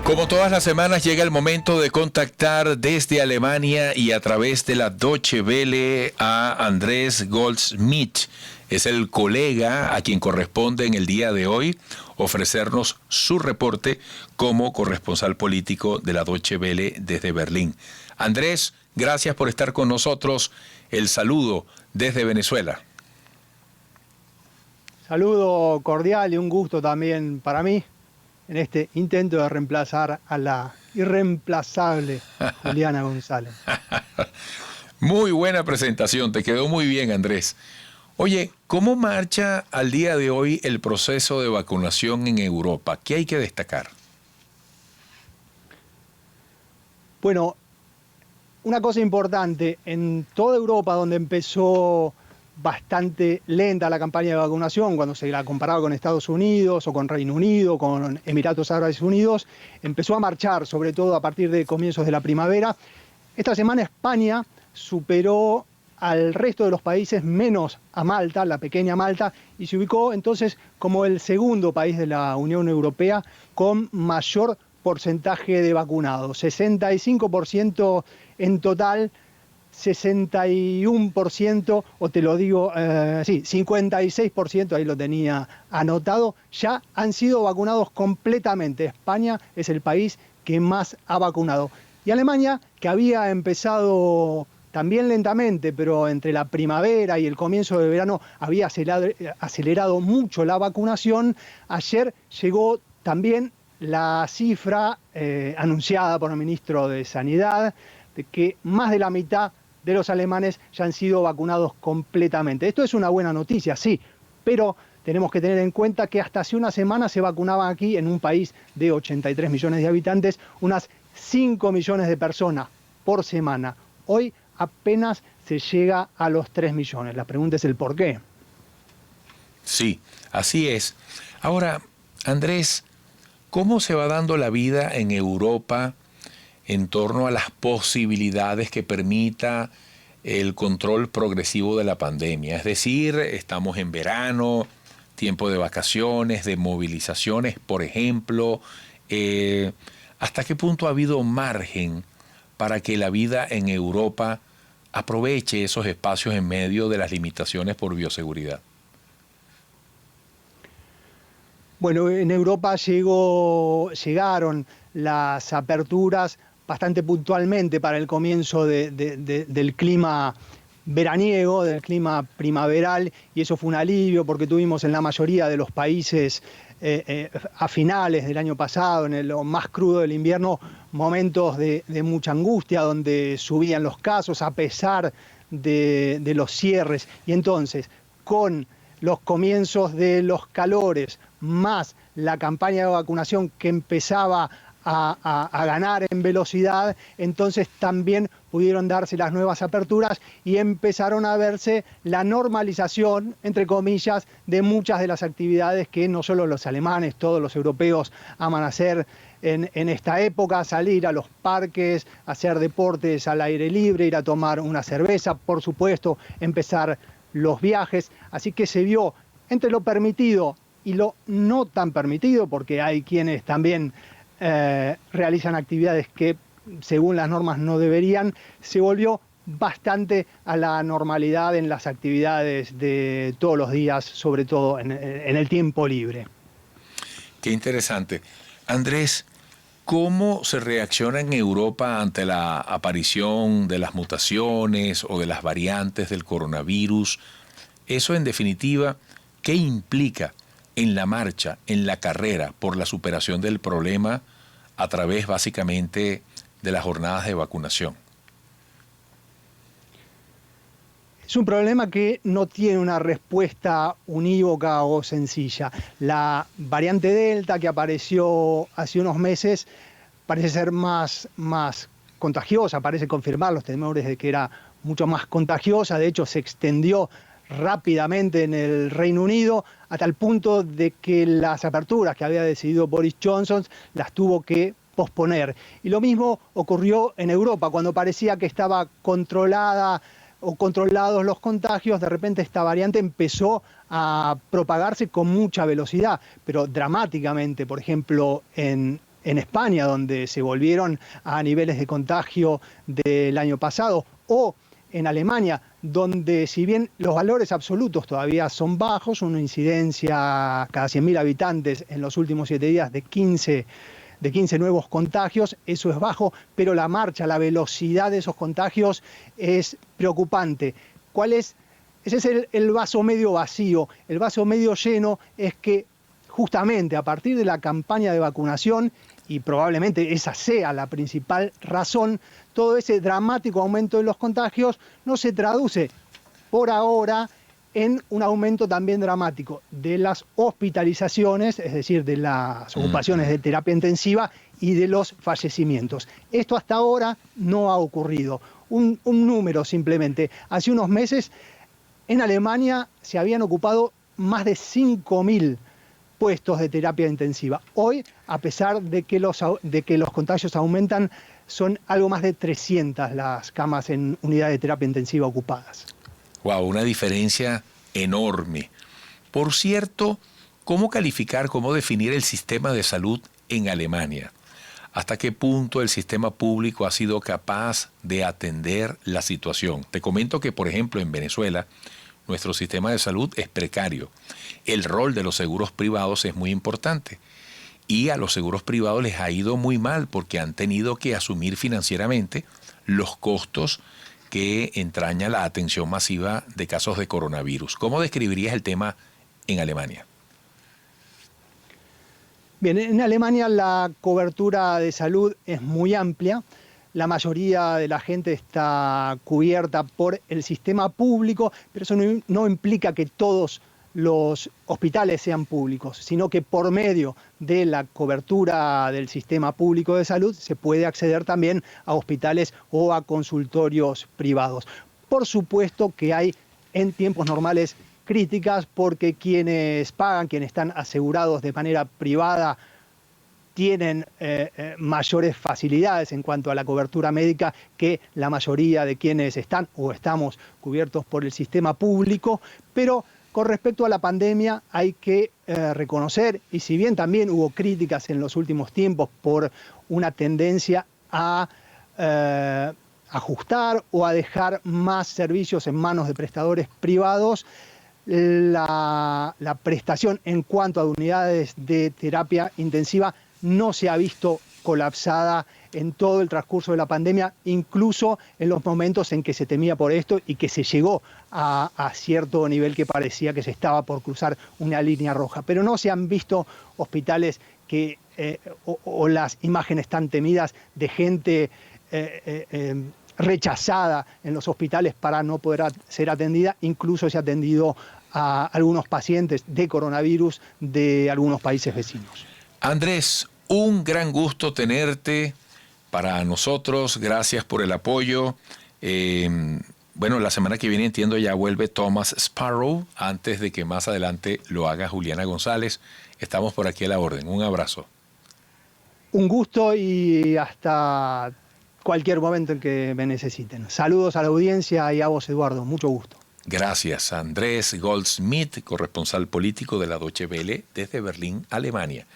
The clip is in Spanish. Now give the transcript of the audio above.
Como todas las semanas llega el momento de contactar desde Alemania y a través de la Deutsche Welle a Andrés Goldschmidt. Es el colega a quien corresponde en el día de hoy ofrecernos su reporte como corresponsal político de la Deutsche Welle desde Berlín. Andrés, gracias por estar con nosotros. El saludo desde Venezuela. Saludo cordial y un gusto también para mí en este intento de reemplazar a la irreemplazable Juliana González. Muy buena presentación, te quedó muy bien, Andrés. Oye, ¿cómo marcha al día de hoy el proceso de vacunación en Europa? ¿Qué hay que destacar? Bueno, una cosa importante, en toda Europa donde empezó bastante lenta la campaña de vacunación, cuando se la comparaba con Estados Unidos o con Reino Unido, con Emiratos Árabes Unidos, empezó a marchar, sobre todo a partir de comienzos de la primavera. Esta semana España superó al resto de los países, menos a Malta, la pequeña Malta, y se ubicó entonces como el segundo país de la Unión Europea con mayor porcentaje de vacunados, 65% en total, 61%, o te lo digo, 56%, ahí lo tenía anotado, ya han sido vacunados completamente. España es el país que más ha vacunado. Y Alemania, que había empezado también lentamente, pero entre la primavera y el comienzo del verano había acelerado mucho la vacunación, ayer llegó también la cifra anunciada por el ministro de Sanidad, de que más de la mitad de los alemanes ya han sido vacunados completamente. Esto es una buena noticia, sí, pero tenemos que tener en cuenta que hasta hace una semana se vacunaban aquí, en un país de 83 millones de habitantes, unas 5 millones de personas por semana. Hoy apenas se llega a los 3 millones. La pregunta es el por qué. Sí, así es. Ahora, Andrés, ¿cómo se va dando la vida en Europa en torno a las posibilidades que permita el control progresivo de la pandemia? Es decir, estamos en verano, tiempo de vacaciones, de movilizaciones, por ejemplo. ¿Hasta qué punto ha habido margen para que la vida en Europa aproveche esos espacios en medio de las limitaciones por bioseguridad? Bueno, en Europa llegaron las aperturas bastante puntualmente para el comienzo del clima veraniego, del clima primaveral, y eso fue un alivio porque tuvimos en la mayoría de los países a finales del año pasado, en lo más crudo del invierno, momentos de mucha angustia donde subían los casos a pesar de los cierres. Y entonces, con los comienzos de los calores, más la campaña de vacunación que empezaba a ganar en velocidad, entonces también pudieron darse las nuevas aperturas y empezaron a verse la normalización, entre comillas, de muchas de las actividades que no solo los alemanes, todos los europeos aman hacer en esta época: salir a los parques, hacer deportes al aire libre, ir a tomar una cerveza, por supuesto, empezar los viajes. Así que se vio entre lo permitido y lo no tan permitido, porque hay quienes también realizan actividades que según las normas no deberían, se volvió bastante a la normalidad en las actividades de todos los días, sobre todo en el tiempo libre. Qué interesante. Andrés, ¿cómo se reacciona en Europa ante la aparición de las mutaciones o de las variantes del coronavirus? Eso, en definitiva, ¿qué implica en la marcha, en la carrera por la superación del problema a través básicamente de las jornadas de vacunación? Es un problema que no tiene una respuesta unívoca o sencilla. La variante Delta, que apareció hace unos meses, parece ser más contagiosa, parece confirmar los temores de que era mucho más contagiosa. De hecho, se extendió rápidamente en el Reino Unido, a tal punto de que las aperturas que había decidido Boris Johnson las tuvo que posponer. Y lo mismo ocurrió en Europa, cuando parecía que estaba controlada o controlados los contagios, de repente esta variante empezó a propagarse con mucha velocidad, pero dramáticamente. Por ejemplo, en en España, donde se volvieron a niveles de contagio del año pasado, o en Alemania, donde si bien los valores absolutos todavía son bajos, una incidencia cada 100.000 habitantes en los últimos 7 días de 15 nuevos contagios, eso es bajo, pero la marcha, la velocidad de esos contagios es preocupante. ¿Cuál es? Ese es el vaso medio vacío. El vaso medio lleno es que justamente a partir de la campaña de vacunación, y probablemente esa sea la principal razón, todo ese dramático aumento de los contagios no se traduce por ahora en un aumento también dramático de las hospitalizaciones, es decir, de las ocupaciones de terapia intensiva y de los fallecimientos. Esto hasta ahora no ha ocurrido. Un número simplemente. Hace unos meses en Alemania se habían ocupado más de 5.000 puestos de terapia intensiva. Hoy, a pesar de que los contagios aumentan, son algo más de 300 las camas en unidad de terapia intensiva ocupadas. Wow, una diferencia enorme. Por cierto, ¿cómo calificar, cómo definir el sistema de salud en Alemania? ¿Hasta qué punto el sistema público ha sido capaz de atender la situación? Te comento que, por ejemplo, en Venezuela, nuestro sistema de salud es precario. El rol de los seguros privados es muy importante. Y a los seguros privados les ha ido muy mal porque han tenido que asumir financieramente los costos que entraña la atención masiva de casos de coronavirus. ¿Cómo describirías el tema en Alemania? Bien, en Alemania la cobertura de salud es muy amplia. La mayoría de la gente está cubierta por el sistema público, pero eso no implica que todos los hospitales sean públicos, sino que por medio de la cobertura del sistema público de salud se puede acceder también a hospitales o a consultorios privados. Por supuesto que hay en tiempos normales críticas porque quienes pagan, quienes están asegurados de manera privada, tienen mayores facilidades en cuanto a la cobertura médica que la mayoría de quienes están o estamos cubiertos por el sistema público, pero con respecto a la pandemia hay que reconocer, y si bien también hubo críticas en los últimos tiempos por una tendencia a ajustar o a dejar más servicios en manos de prestadores privados, la prestación en cuanto a unidades de terapia intensiva no se ha visto colapsada en todo el transcurso de la pandemia, incluso en los momentos en que se temía por esto y que se llegó a cierto nivel que parecía que se estaba por cruzar una línea roja. Pero no se han visto hospitales que, o las imágenes tan temidas de gente rechazada en los hospitales para no poder ser atendida. Incluso se ha atendido a algunos pacientes de coronavirus de algunos países vecinos. Andrés, un gran gusto tenerte para nosotros. Gracias por el apoyo. Bueno, la semana que viene entiendo ya vuelve Thomas Sparrow, antes de que más adelante lo haga Juliana González. Estamos por aquí a la orden. Un abrazo. Un gusto y hasta cualquier momento en que me necesiten. Saludos a la audiencia y a vos, Eduardo. Mucho gusto. Gracias, Andrés Goldsmith, corresponsal político de la Deutsche Welle desde Berlín, Alemania.